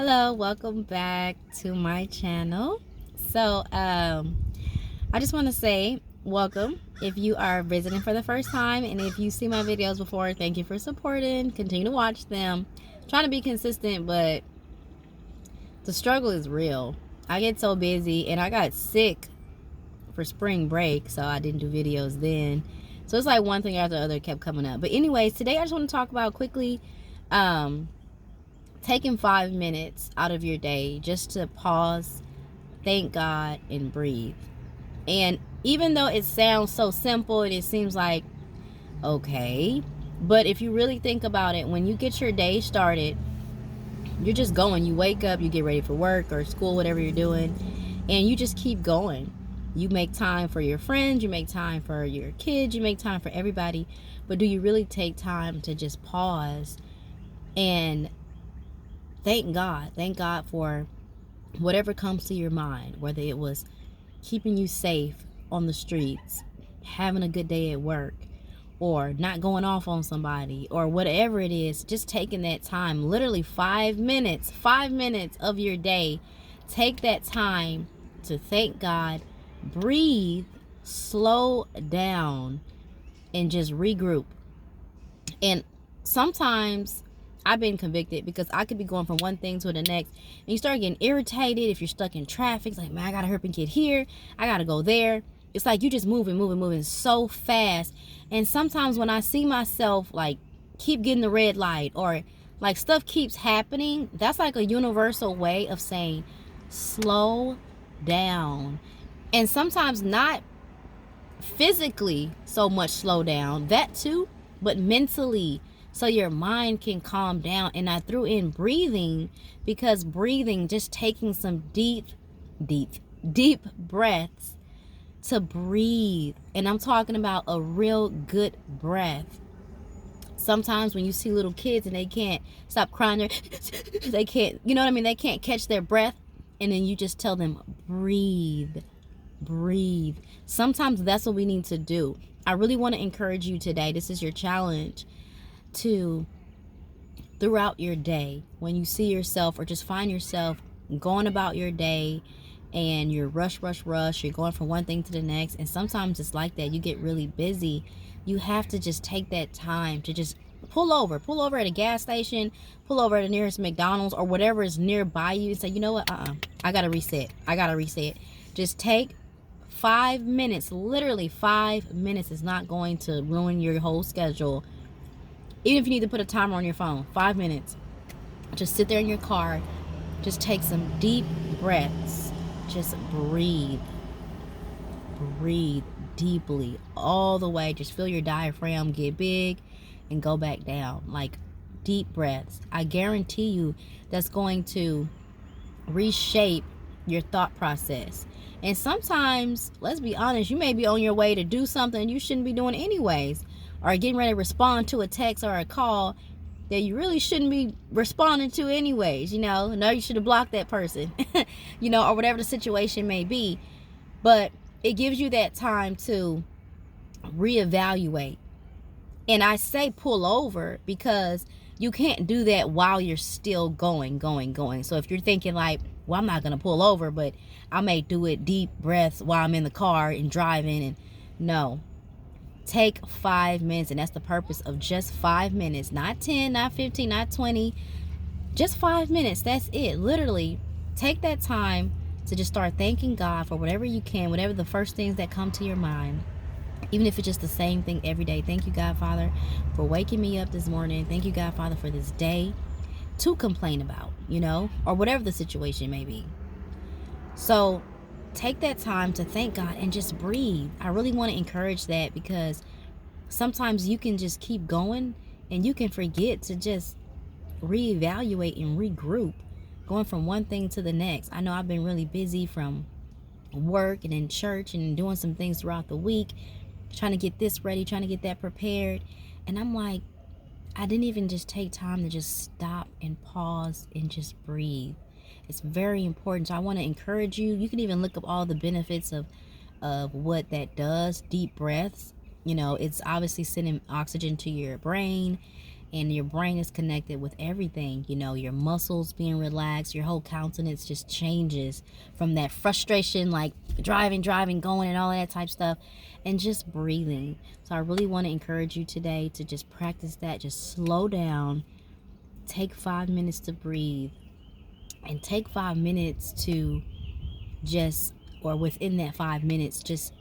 Hello, welcome back to my channel. So, I just want to say welcome if you are visiting for the first time, and if you see my videos before, thank you for supporting. Continue to watch them. Trying to be consistent, but the struggle is real. I get so busy, and I got sick for spring break, so I didn't do videos then. So it's like one thing after the other kept coming up. But anyways, today I just want to talk about quickly taking 5 minutes out of your day just to pause, thank God, and breathe. And even though it sounds so simple and it seems like, okay, but if you really think about it, when you get your day started, you're just going. You wake up, you get ready for work or school, whatever you're doing, and you just keep going. You make time for your friends, you make time for your kids, you make time for everybody. But do you really take time to just pause and thank God? Thank God for whatever comes to your mind, whether it was keeping you safe on the streets, having a good day at work, or not going off on somebody, or whatever it is. Just taking that time, literally 5 minutes of your day. Take that time to thank God, breathe, slow down, and just regroup. And sometimes I've been convicted because I could be going from one thing to the next, and you start getting irritated if you're stuck in traffic. It's like, man, I gotta hurry and get here, I gotta go there. It's like you just moving so fast. And sometimes when I see myself like keep getting the red light, or like stuff keeps happening, that's like a universal way of saying slow down. And sometimes not physically so much slow down, that too, but mentally, so your mind can calm down. And I threw in breathing, because breathing, just taking some deep breaths to breathe. And I'm talking about a real good breath. Sometimes when you see little kids and they can't stop crying, they can't, you know what I mean, they can't catch their breath, and then you just tell them, breathe. Sometimes that's what we need to do. I really want to encourage you today. This is your challenge, to throughout your day, when you see yourself or just find yourself going about your day and you're rush, you're going from one thing to the next, and sometimes it's like that, you get really busy. You have to just take that time to just pull over at a gas station, pull over at the nearest McDonald's or whatever is nearby you, and say, you know what, I gotta reset. Just take 5 minutes. Literally 5 minutes is not going to ruin your whole schedule. Even if you need to put a timer on your phone, 5 minutes. Just sit there in your car. Just take some deep breaths. Just breathe deeply all the way. Just feel your diaphragm get big and go back down. Like deep breaths. I guarantee you that's going to reshape your thought process. And sometimes, let's be honest, you may be on your way to do something you shouldn't be doing anyways, or getting ready to respond to a text or a call that you really shouldn't be responding to anyways. No, you should have blocked that person, or whatever the situation may be. But it gives you that time to reevaluate. And I say pull over because you can't do that while you're still going. So if you're thinking like, well, I'm not going to pull over, but I may do it deep breaths while I'm in the car and driving. And no, take 5 minutes. And that's the purpose of just 5 minutes, not 10, not 15, not 20, just 5 minutes. That's it. Literally take that time to just start thanking God for whatever you can, whatever the first things that come to your mind. Even if it's just the same thing every day. Thank you, God, Father, for waking me up this morning. Thank you, God, Father, for this day to complain about, or whatever the situation may be. So take that time to thank God and just breathe. I really want to encourage that, because sometimes you can just keep going and you can forget to just reevaluate and regroup, going from one thing to the next. I know I've been really busy from work and in church and doing some things throughout the week, trying to get this ready, trying to get that prepared. And I'm like, I didn't even just take time to just stop and pause and just breathe. It's very important. So I want to encourage you. You can even look up all the benefits of what that does. Deep breaths. It's obviously sending oxygen to your brain, and your brain is connected with everything. You know, your muscles being relaxed, your whole countenance just changes from that frustration, like driving, going, and all that type stuff, and just breathing. So I really want to encourage you today to just practice that. Just slow down, take 5 minutes to breathe, and take 5 minutes to just, or within that 5 minutes, just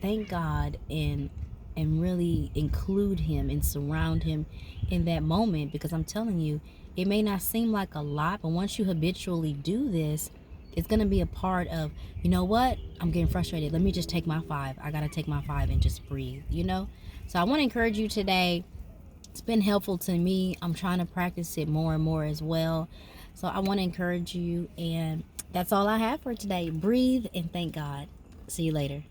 thank God and really include him and surround him in that moment. Because I'm telling you, it may not seem like a lot, but once you habitually do this, it's going to be a part of, you know what, I'm getting frustrated, let me just take my 5. I got to take my 5 and just breathe, you know. So I want to encourage you today. It's been helpful to me. I'm trying to practice it more and more as well. So I want to encourage you, and that's all I have for today. Breathe and thank God. See you later.